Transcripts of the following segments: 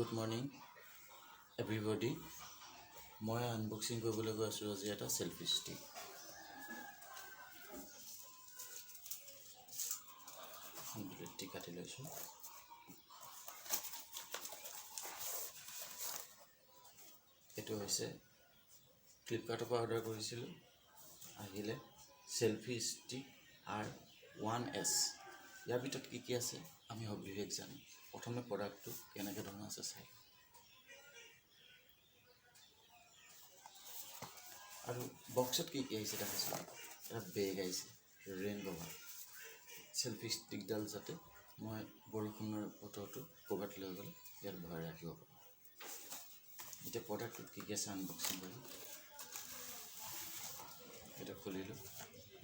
Good morning everybody. মই unboxing কৰিবলৈ গৈ আছো আজি এটা সেলফি ষ্টিক। কমপ্লিটলি কাটি লৈছো। এটো হৈছে ফ্লিপকাৰ্টৰ পৰা অৰ্ডাৰ কৰিছিল। আহিলে সেলফি ষ্টিক R1S। ইয়াৰ ভিতৰত কি আছে আমি সবিশেষ জানো। প্ৰথমে প্ৰডাক্টটো কেনেকৈ ধৰণৰ আছে চাই। আৰু বক্সত কি আহিছে দেখাইছো। এটা বেগ আহিছে, ৰেইন কভাৰ। সেলফি ষ্টিকডাল যাতে মই বৰষুণৰ বতৰটো ক'ৰবাত লৈ গ'লে ইয়াত ভৰাই ৰাখিব পাৰোঁ। এতিয়া প্ৰডাক্টটোত কি আছে আনবক্সিং কৰিম। এটা খুলিলোঁ,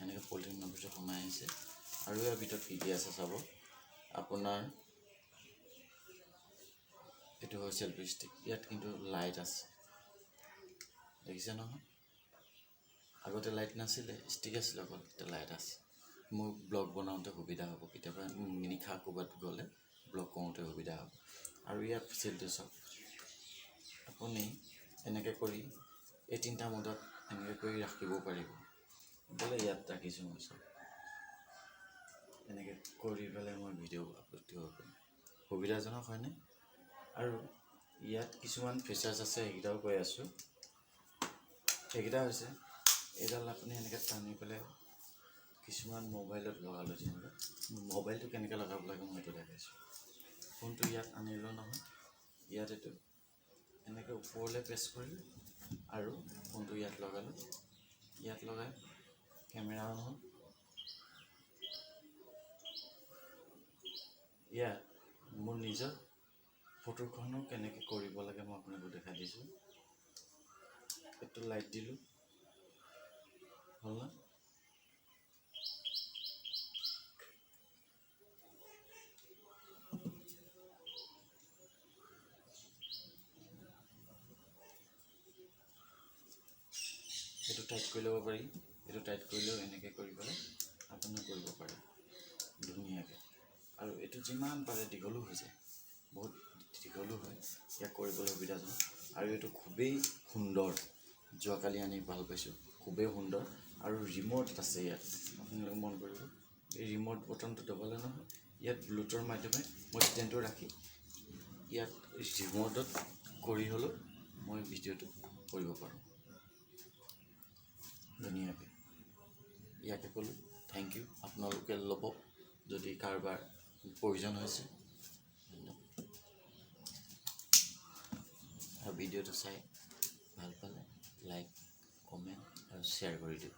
এনেকৈ পলিথিনৰ ভিতৰত সোমাই আহিছে। আৰু ইয়াৰ ভিতৰত কি আছে চাব। আপোনাৰ এইটো হয় সেলফি ষ্টিক। ইয়াত কিন্তু লাইট আছে, দেখিছে নহয়। আগতে লাইট নাছিলে, ষ্টিক আছিলে অকল, এতিয়া লাইট আছে। মোৰ ব্লগ বনাওঁতে সুবিধা হ'ব, কেতিয়াবা নিশা ক'ৰবাত গ'লে ব্লগ কৰোঁতে সুবিধা হ'ব। আৰু ইয়াৰ ফেচিলিটি চাওক। আপুনি এনেকৈ কৰি এই তিনিটা মুদত এনেকৈ কৰি ৰাখিব পাৰিব। বোলে ইয়াত ৰাখিছোঁ মই চব এনেকৈ কৰি পেলাই মই ভিডিঅ' আপলোড দিব পাৰিম। সুবিধাজনক হয়নে? আৰু ইয়াত কিছুমান ফিচাৰ্ছ আছে, সেইকেইটাও কৈ আছোঁ। সেইকেইটা হৈছে এইডাল আপুনি এনেকৈ টানি পেলাই কিছুমান মোবাইলত লগালোঁ। যেনেকৈ মোবাইলটো কেনেকৈ লগাব লাগে মই এইটো দেখাইছোঁ। ফোনটো ইয়াত আনিলোঁ নহয়, ইয়াত এইটো এনেকৈ ওপৰলৈ প্ৰেছ কৰিলোঁ আৰু ফোনটো ইয়াত লগালোঁ। ইয়াত লগাই কেমেৰা অন হ'ল। ইয়াত মোৰ নিজৰ ফটোখনো কেনেকৈ কৰিব লাগে মই আপোনালোকক দেখাই দিছোঁ। এইটো লাইট দিলোঁ, হ'ল না? এইটো টাইট কৰি ল'ব পাৰি। এইটো টাইট কৰিলেও এনেকৈ কৰি পেলাই আপুনি কৰিব পাৰে ধুনীয়াকৈ। আৰু এইটো যিমান পাৰে দীঘলো হৈ যায়, বহুত দীঘলো হয়। ইয়াক কৰিবলৈ সুবিধাজনক। আৰু এইটো খুবেই সুন্দৰ। যোৱাকালি আনি ভাল পাইছোঁ, খুবেই সুন্দৰ। আৰু ৰিম'ট আছে ইয়াত, আপোনালোকে মন কৰিব। এই ৰিম'ট বটনটো দবালে নহয়, ইয়াত ব্লুটুথৰ মাধ্যমে মই ষ্টেণ্ডটো ৰাখি ইয়াত ৰিম'টত কৰি হ'লেও মই ভিডিঅ'টো কৰিব পাৰোঁ ধুনীয়াকৈ। ইয়াকে ক'লোঁ থেংক ইউ। আপোনালোকে ল'ব যদি কাৰোবাৰ প্ৰয়োজন হৈছে। আৰু ভিডিঅ'টো চাই ভাল পালে লাইক, কমেণ্ট আৰু শ্বেয়াৰ কৰি দিওঁ।